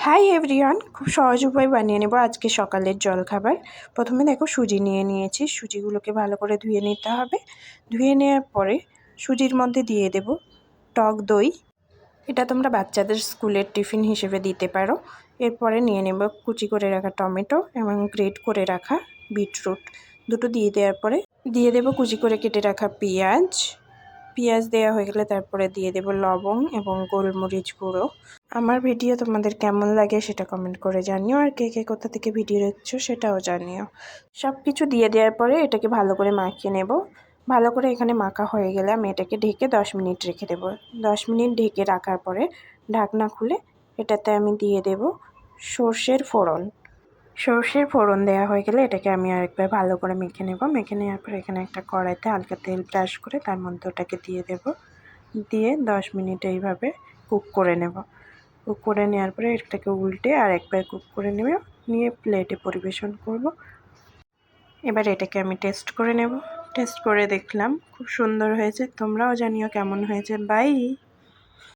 Hi everyone, খুব সহজ উপায় বানিয়ে নেব আজকে সকালের জলখাবার। প্রথমে দেখো সুজি নিয়ে নিয়েছি। সুজিগুলোকে ভালো করে ধুয়ে নিতে হবে। ধুয়ে নেওয়ার পরে সুজির মধ্যে দিয়ে দেব টক দই। এটা তোমরা বাচ্চাদের স্কুলের টিফিন হিসেবে দিতে পারো। এরপরে নিয়ে নেব কুচি করে রাখা টমেটো এবং গ্রেট করে রাখা বিটরুট। দুটো দিয়ে দেওয়ার পরে দিয়ে দেব কুচি করে কেটে রাখা পেঁয়াজ দেওয়া হয়ে গেলে তারপরে দিয়ে দেব লবং এবং গোলমরিচ গুঁড়ো। আমার ভিডিও তোমাদের কেমন লাগে সেটা কমেন্ট করে জানিও, আর কে কে কোথা থেকে ভিডিও দেখছো সেটাও জানিও। সব কিছু দিয়ে দেওয়ার পরে এটাকে ভালো করে মাখিয়ে নেব। ভালো করে এখানে মাখা হয়ে গেলে আমি এটাকে ঢেকে 10 মিনিট রেখে দেবো। 10 মিনিট ঢেকে রাখার পরে ঢাকনা খুলে এটাতে আমি দিয়ে দেব সর্ষের ফোড়ন দেওয়া হয়ে গেলে এটাকে আমি আরেকবার ভালো করে মেখে নেব। মেখে নেওয়ার পর এখানে একটা কড়াইতে হালকা তেল ব্রাশ করে তার মধ্যে ওটাকে দিয়ে দেব। দিয়ে 10 মিনিট এইভাবে কুক করে নেব। কুক করে নেওয়ার পরে এটাকে উল্টে আর একবার কুক করে নিয়ে প্লেটে পরিবেশন করব। এবার এটাকে আমি টেস্ট করে নেব। টেস্ট করে দেখলাম খুব সুন্দর হয়েছে। তোমরাও জানিও কেমন হয়েছে। বাই।